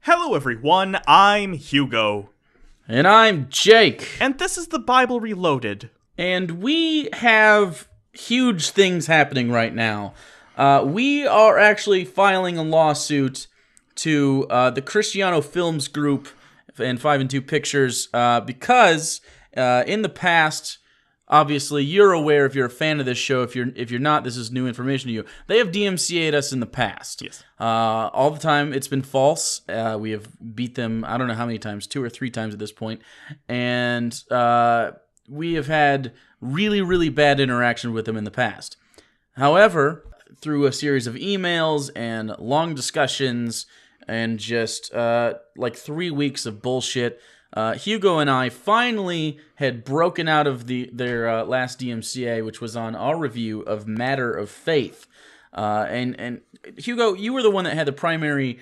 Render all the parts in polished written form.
Hello everyone, I'm Hugo. And I'm Jake. And this is the Bible Reloaded. And we have huge things happening right now. We are actually filing a lawsuit to the Cristiano Films Group and 5 and 2 Pictures because in the past, obviously you're aware if you're a fan of this show. If you're not, this is new information to you. They have DMCA'd us in the past. Yes. All the time it's been false. We have beat them, I don't know how many times, 2 or 3 times at this point. And we have had really, really bad interaction with them in the past. However, through a series of emails and long discussions and just like 3 weeks of bullshit, Hugo and I finally had broken out of their last DMCA, which was on our review of Matter of Faith. And Hugo, you were the one that had the primary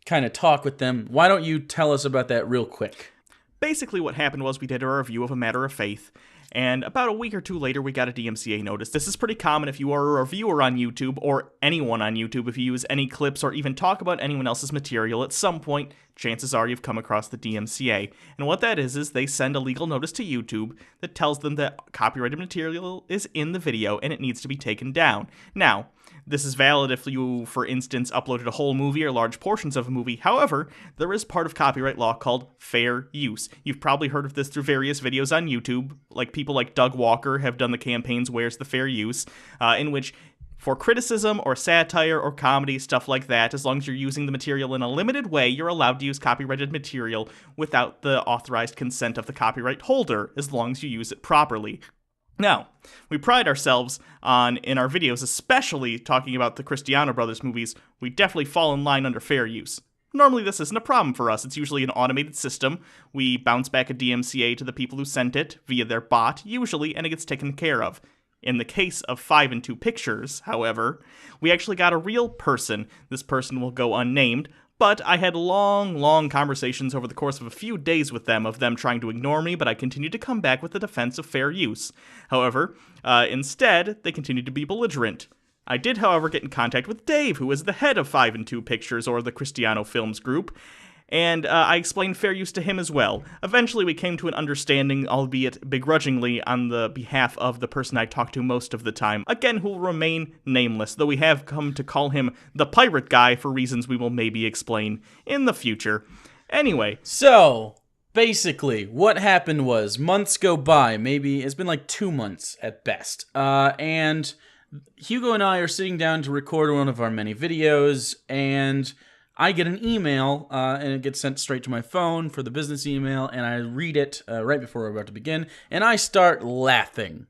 kind of talk with them. Why don't you tell us about that real quick? Basically what happened was we did our review of A Matter of Faith, and about a week or two later we got a DMCA notice. This is pretty common if you are a reviewer on YouTube, or anyone on YouTube. If you use any clips or even talk about anyone else's material, at some point, chances are you've come across the DMCA. And what that is they send a legal notice to YouTube that tells them that copyrighted material is in the video and it needs to be taken down. Now, this is valid if you, for instance, uploaded a whole movie or large portions of a movie. However, there is part of copyright law called fair use. You've probably heard of this through various videos on YouTube. Like people like Doug Walker have done the campaigns Where's the Fair Use, in which for criticism or satire or comedy, stuff like that, as long as you're using the material in a limited way, you're allowed to use copyrighted material without the authorized consent of the copyright holder, as long as you use it properly. Now, we pride ourselves on, in our videos, especially talking about the Cristiano Brothers movies, we definitely fall in line under fair use. Normally this isn't a problem for us. It's usually an automated system. We bounce back a DMCA to the people who sent it via their bot, usually, and it gets taken care of. In the case of 5 and 2 Pictures, however, we actually got a real person. This person will go unnamed, but I had long conversations over the course of a few days with them of them trying to ignore me, but I continued to come back with the defense of fair use. However, instead, they continued to be belligerent. I did, however, get in contact with Dave, who is the head of 5 and 2 Pictures, or the Cristiano Films Group, and I explained fair use to him as well. Eventually, we came to an understanding, albeit begrudgingly, on the behalf of the person I talked to most of the time. Again, who will remain nameless, though we have come to call him the Pirate Guy for reasons we will maybe explain in the future. Anyway. So, basically, what happened was, months go by, maybe, it's been like 2 months at best, and Hugo and I are sitting down to record one of our many videos, and I get an email, and it gets sent straight to my phone for the business email, and I read it right before we're about to begin, and I start laughing.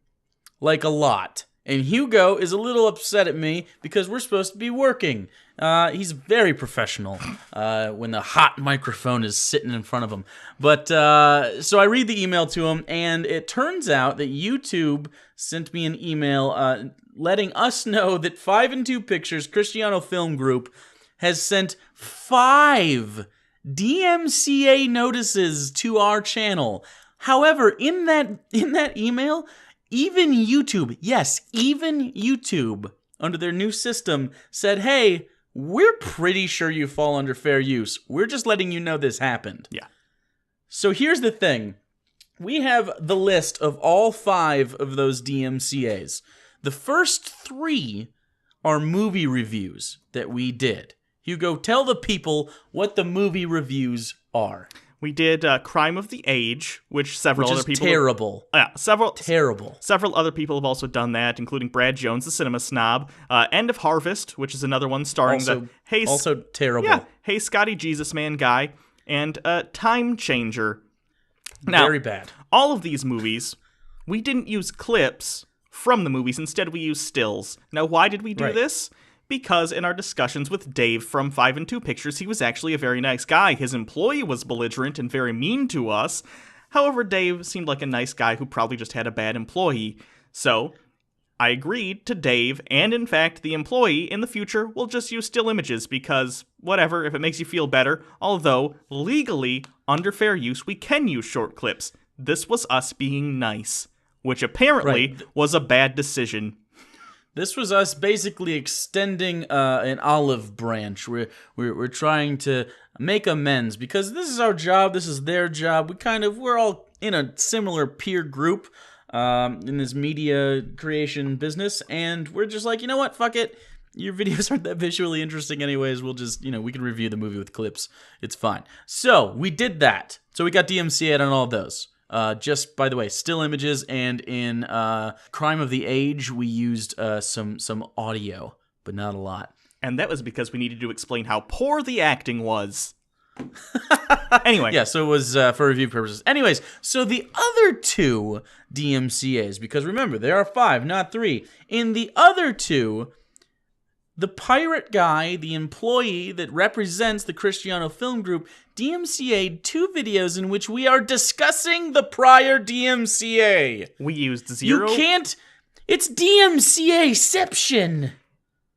Like a lot. And Hugo is a little upset at me because we're supposed to be working. He's very professional when the hot microphone is sitting in front of him. But, so I read the email to him, and it turns out that YouTube sent me an email letting us know that 5 and 2 Pictures, Cristiano Film Group, has sent 5 DMCA notices to our channel. However, in that email, even YouTube, yes, even YouTube, under their new system, said, hey, we're pretty sure you fall under fair use. We're just letting you know this happened. Yeah. So here's the thing. We have the list of all 5 of those DMCAs. The first 3 are movie reviews that we did. Hugo, tell the people what the movie reviews are. We did Crime of the Age, which several other people... terrible. Terrible. Several other people have also done that, including Brad Jones, the cinema snob. End of Harvest, which is another one starring also terrible. Yeah, Hey Scotty Jesus Man guy, and Time Changer. Now, very bad. All of these movies, we didn't use clips from the movies. Instead, we used stills. Now, why did we do this? Because in our discussions with Dave from 5 and 2 Pictures, he was actually a very nice guy. His employee was belligerent and very mean to us. However, Dave seemed like a nice guy who probably just had a bad employee. So, I agreed to Dave, and in fact, the employee in the future will just use still images because, whatever, if it makes you feel better. Although, legally, under fair use, we can use short clips. This was us being nice, which apparently was a bad decision. This was us basically extending an olive branch. We're trying to make amends because this is our job. This is their job. We're all in a similar peer group in this media creation business, and we're just like, you know what? Fuck it. Your videos aren't that visually interesting anyways. We'll just, we can review the movie with clips. It's fine. So we did that. So we got DMCA'd on all of those. Just, by the way, still images, and in Crime of the Age, we used some audio, but not a lot. And that was because we needed to explain how poor the acting was. Anyway. Yeah, so it was for review purposes. Anyways, so the other two DMCAs, because remember, there are 5, not 3. In the other two, the pirate guy, the employee that represents the Cristiano Film Group, DMCA'd 2 videos in which we are discussing the prior DMCA. We used 0. You can't... It's DMCA-ception.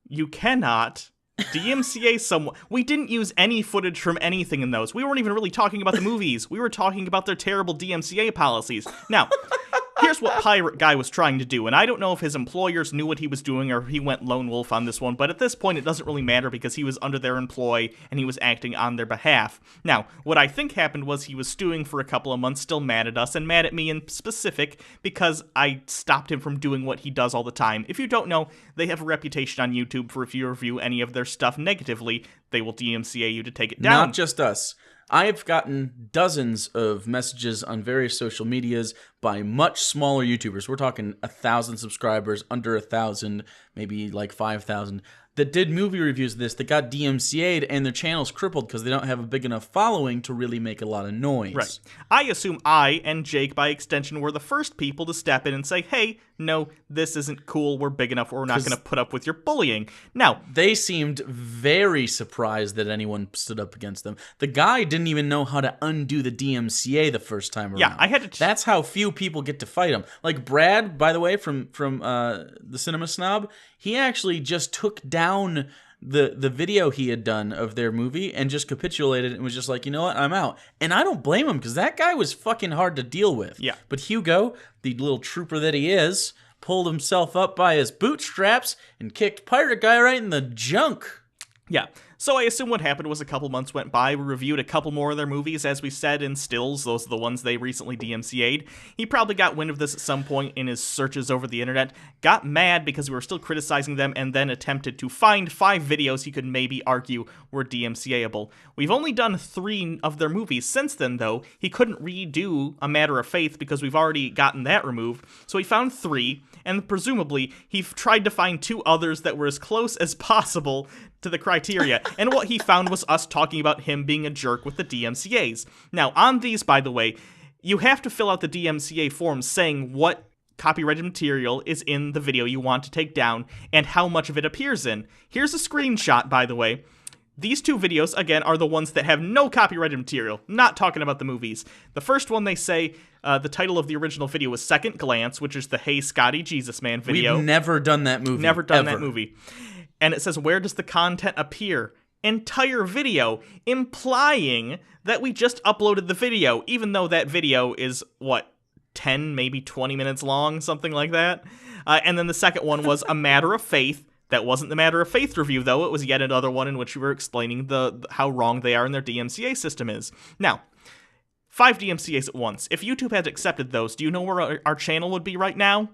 You cannot DMCA someone. We didn't use any footage from anything in those. We weren't even really talking about the movies. We were talking about their terrible DMCA policies. Now, here's what Pirate Guy was trying to do, and I don't know if his employers knew what he was doing or he went lone wolf on this one, but at this point it doesn't really matter because he was under their employ and he was acting on their behalf. Now, what I think happened was he was stewing for a couple of months, still mad at us, and mad at me in specific because I stopped him from doing what he does all the time. If you don't know, they have a reputation on YouTube for if you review any of their stuff negatively, they will DMCA you to take it down. Not just us. I have gotten dozens of messages on various social medias by much smaller YouTubers. We're talking 1,000 subscribers, under 1,000, maybe like 5,000, that did movie reviews of this that got DMCA'd and their channel's crippled because they don't have a big enough following to really make a lot of noise. Right. I assume I, and Jake by extension, were the first people to step in and say, hey, no, this isn't cool, we're big enough, we're not going to put up with your bullying. Now, they seemed very surprised that anyone stood up against them. The guy didn't even know how to undo the DMCA the first time around. Yeah, I had to... That's how few people get to fight him. Like Brad, by the way, from the Cinema Snob, he actually just took down the video he had done of their movie and just capitulated and was just like, you know what, I'm out. And I don't blame him because that guy was fucking hard to deal with. Yeah. But Hugo, the little trooper that he is, pulled himself up by his bootstraps and kicked Pirate Guy right in the junk. Yeah. So I assume what happened was a couple months went by, we reviewed a couple more of their movies, as we said, in stills. Those are the ones they recently DMCA'd. He probably got wind of this at some point in his searches over the internet, got mad because we were still criticizing them, and then attempted to find 5 videos he could maybe argue were DMCA'able. We've only done 3 of their movies since then, though. He couldn't redo A Matter of Faith because we've already gotten that removed, so he found 3, and presumably he tried to find 2 others that were as close as possible to the criteria, and what he found was us talking about him being a jerk with the DMCAs. Now, on these, by the way, you have to fill out the DMCA form saying what copyrighted material is in the video you want to take down and how much of it appears in. Here's a screenshot, by the way. These 2 videos, again, are the ones that have no copyrighted material, not talking about the movies. The first one, they say, the title of the original video was Second Glance, which is the Hey Scotty Jesus Man video. We've never done that movie. Never done ever. that movie. And it says, where does the content appear? Entire video, implying that we just uploaded the video, even though that video is, 10, maybe 20 minutes long, something like that. And then the second one was A Matter of Faith. That wasn't the Matter of Faith review, though. It was yet another one in which we were explaining how wrong they are and their DMCA system is. Now, 5 DMCAs at once. If YouTube had accepted those, do you know where our channel would be right now?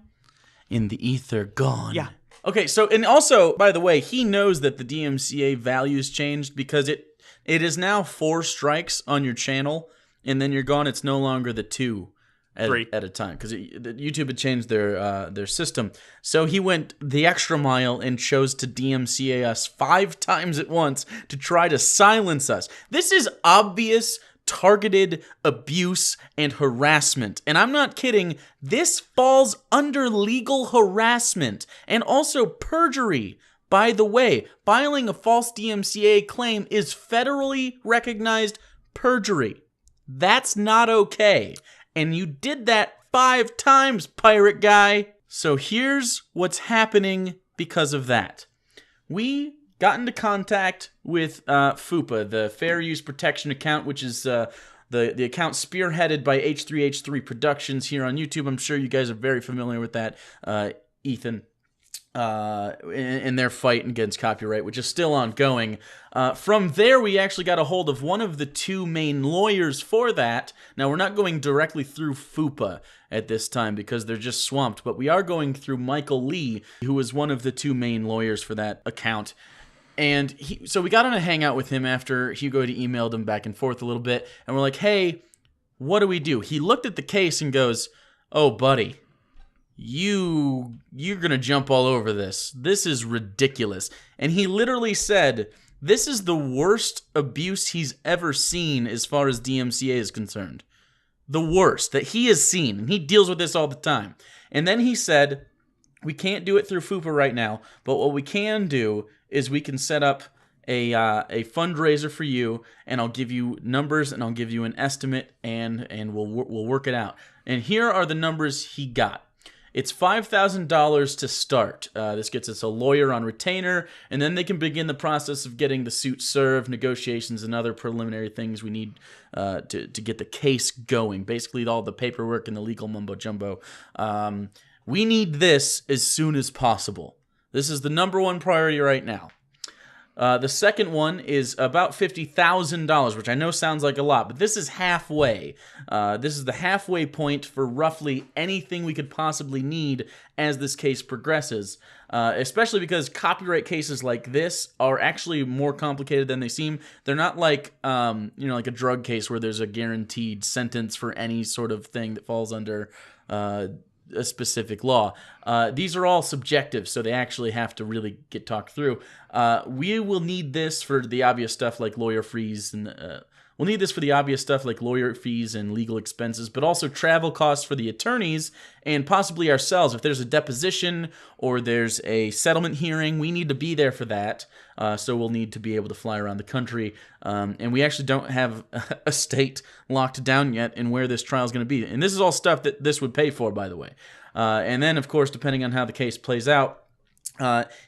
In the ether, gone. Yeah. Okay, so, and also, by the way, he knows that the DMCA values changed because it is now 4 strikes on your channel, and then you're gone. It's no longer the 2 at a time because YouTube had changed their system. So he went the extra mile and chose to DMCA us 5 times at once to try to silence us. This is obvious targeted abuse and harassment. And I'm not kidding, this falls under legal harassment and also perjury. By the way, filing a false DMCA claim is federally recognized perjury. That's not okay. And you did that 5 times, Pirate Guy. So here's what's happening because of that. We got into contact with FUPA, the Fair Use Protection account, which is the account spearheaded by H3H3 Productions here on YouTube. I'm sure you guys are very familiar with that, Ethan. in their fight against copyright, which is still ongoing. From there, we actually got a hold of one of the two main lawyers for that. Now, we're not going directly through FUPA at this time because they're just swamped, but we are going through Michael Lee, who was one of the two main lawyers for that account. And so we got on a hangout with him after Hugo had emailed him back and forth a little bit, and we're like, hey, what do we do? He looked at the case and goes, oh, buddy, you're gonna jump all over this. This is ridiculous. And he literally said, this is the worst abuse he's ever seen as far as DMCA is concerned. The worst that he has seen. And he deals with this all the time. And then he said, we can't do it through FUPA right now, but what we can do is we can set up a fundraiser for you, and I'll give you numbers, and I'll give you an estimate, and we'll work it out. And here are the numbers he got. It's $5,000 to start. This gets us a lawyer on retainer, and then they can begin the process of getting the suit served, negotiations, and other preliminary things we need to get the case going. Basically, all the paperwork and the legal mumbo-jumbo. We need this as soon as possible. This is the number one priority right now. The second one is about $50,000, which I know sounds like a lot, but this is halfway. This is the halfway point for roughly anything we could possibly need as this case progresses, especially because copyright cases like this are actually more complicated than they seem. They're not like, like a drug case where there's a guaranteed sentence for any sort of thing that falls under a specific law. These are all subjective, so they actually have to really get talked through. We will need this for the obvious stuff like lawyer fees, and we'll need this for the obvious stuff like lawyer fees and legal expenses, but also travel costs for the attorneys and possibly ourselves. If there's a deposition or there's a settlement hearing, we need to be there for that. So we'll need to be able to fly around the country. And we actually don't have a state locked down yet in where this trial is going to be. And this is all stuff that this would pay for, by the way. And then, of course, depending on how the case plays out,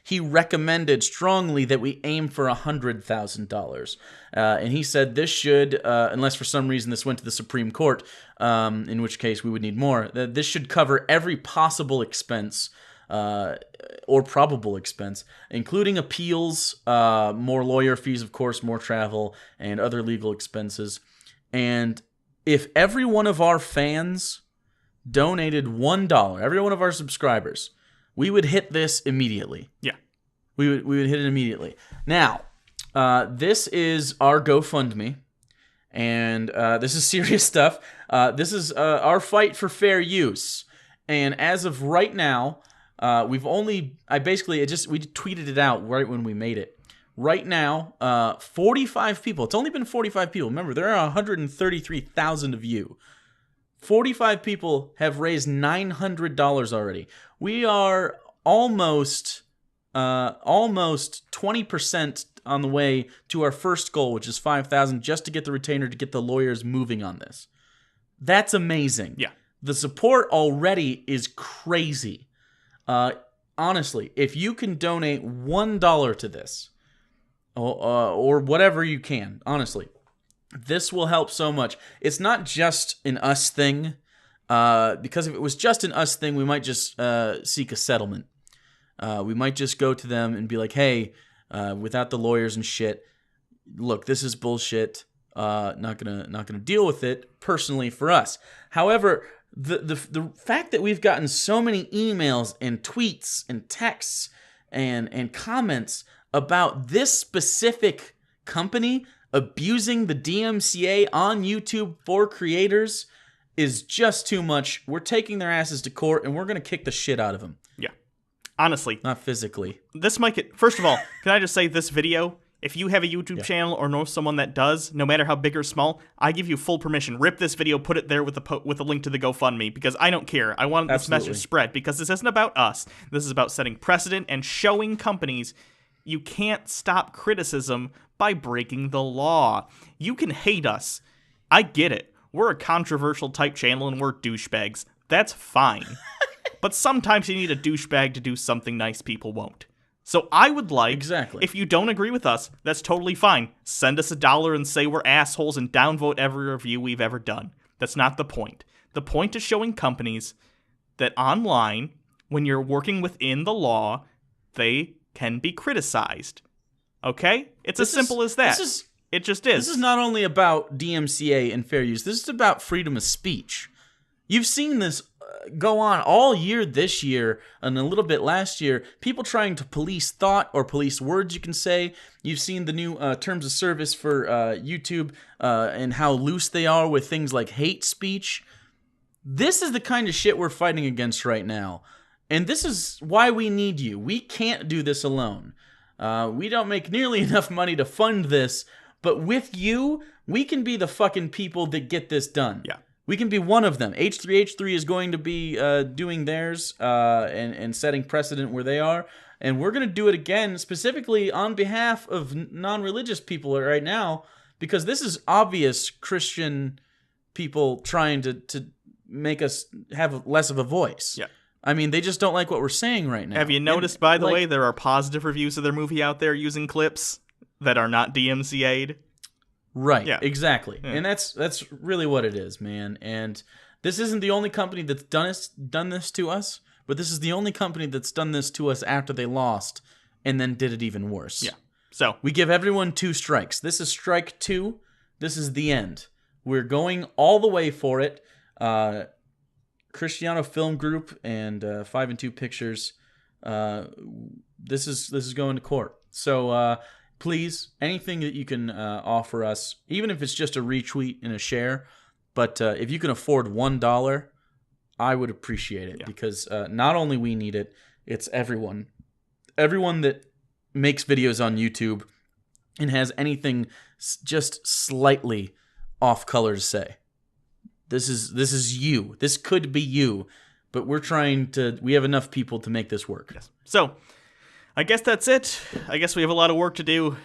he recommended strongly that we aim for $100,000. And he said this should, unless for some reason this went to the Supreme Court, in which case we would need more, that this should cover every possible expense or probable expense, including appeals, more lawyer fees, of course, more travel, and other legal expenses. And if every one of our fans donated $1, every one of our subscribers, we would hit this immediately. Yeah. We would hit it immediately. Now, this is our GoFundMe, and this is serious stuff. This is our fight for fair use. And as of right now, we tweeted it out right when we made it. Right now, 45 people. It's only been 45 people. Remember, there are 133,000 of you. 45 people have raised $900 already. We are almost 20% on the way to our first goal, which is $5,000, just to get the retainer, to get the lawyers moving on this. That's amazing. Yeah. The support already is crazy. Honestly, if you can donate $1 to this, or whatever you can, honestly, this will help so much. It's not just an us thing, because if it was just an us thing, we might just seek a settlement. We might just go to them and be like, hey, without the lawyers and shit, look, this is bullshit. Not gonna deal with it personally for us. However, the fact that we've gotten so many emails and tweets and texts and comments about this specific company abusing the DMCA on YouTube for creators is just too much. We're taking their asses to court, and we're going to kick the shit out of them. Yeah. Honestly. Not physically. This might get... First of all, can I just say this video, if you have a YouTube channel or know someone that does, no matter how big or small, I give you full permission. Rip this video, put it there with a link to the GoFundMe, because I don't care. I want this message spread, because this isn't about us. This is about setting precedent and showing companies you can't stop criticism by breaking the law. You can hate us. I get it. We're a controversial type channel and we're douchebags. That's fine. But sometimes you need a douchebag to do something nice people won't. So I would like, exactly. If you don't agree with us, that's totally fine. Send us $1 and say we're assholes and downvote every review we've ever done. That's not the point. The point is showing companies that online, when you're working within the law, they can be criticized. Okay? It's as simple as that. It just is. This is not only about DMCA and fair use. This is about freedom of speech. You've seen this go on all year this year and a little bit last year. People trying to police thought or police words, you can say. You've seen the new terms of service for YouTube and how loose they are with things like hate speech. This is the kind of shit we're fighting against right now. And this is why we need you. We can't do this alone. We don't make nearly enough money to fund this. But with you, we can be the fucking people that get this done. Yeah. We can be one of them. H3H3 is going to be doing theirs and setting precedent where they are. And we're going to do it again, specifically on behalf of non-religious people right now, because this is obvious Christian people trying to make us have less of a voice. Yeah. I mean, they just don't like what we're saying right now. Have you noticed, by the way, there are positive reviews of their movie out there using clips that are not DMCA'd? Right, yeah. Exactly. Yeah. And that's really what it is, man. And this isn't the only company that's done this to us, but this is the only company that's done this to us after they lost and then did it even worse. Yeah. So we give everyone 2 strikes. This is strike 2. This is the end. We're going all the way for it. Cristiano Film Group and 5 and 2 Pictures. This is going to court. So please, anything that you can offer us, even if it's just a retweet and a share, but if you can afford $1, I would appreciate it, because not only we need it, it's everyone that makes videos on YouTube and has anything just slightly off color to say. This is you. This could be you, but we have enough people to make this work. Yes. So, I guess that's it. I guess we have a lot of work to do.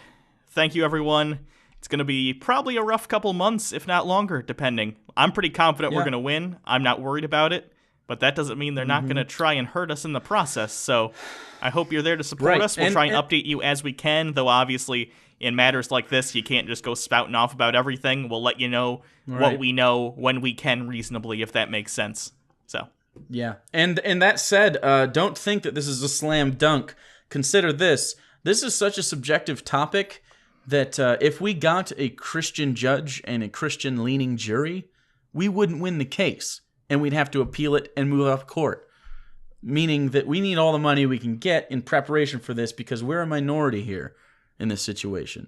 Thank you, everyone. It's going to be probably a rough couple months, if not longer, depending. I'm pretty confident we're going to win. I'm not worried about it, but that doesn't mean they're not going to try and hurt us in the process. So, I hope you're there to support us. We'll try and update you as we can, though obviously in matters like this, you can't just go spouting off about everything. We'll let you know what we know when we can reasonably, if that makes sense. So, yeah. And that said, don't think that this is a slam dunk. Consider this. This is such a subjective topic that if we got a Christian judge and a Christian-leaning jury, we wouldn't win the case, and we'd have to appeal it and move off court. Meaning that we need all the money we can get in preparation for this, because we're a minority here in this situation.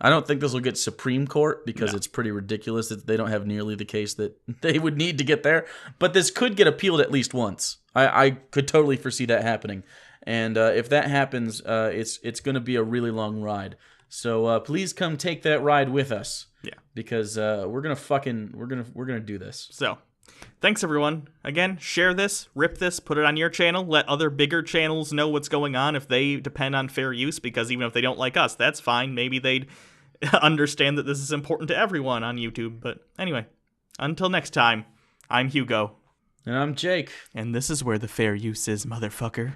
I don't think this will get Supreme Court, because it's pretty ridiculous that they don't have nearly the case that they would need to get there. But this could get appealed at least once. I could totally foresee that happening. And if that happens, it's going to be a really long ride. So please come take that ride with us. Yeah. Because we're gonna do this. So, thanks everyone. Again, share this, rip this, put it on your channel. Let other bigger channels know what's going on if they depend on fair use. Because even if they don't like us, that's fine. Maybe they'd understand that this is important to everyone on YouTube. But anyway, until next time, I'm Hugo. And I'm Jake. And this is where the fair use is, motherfucker.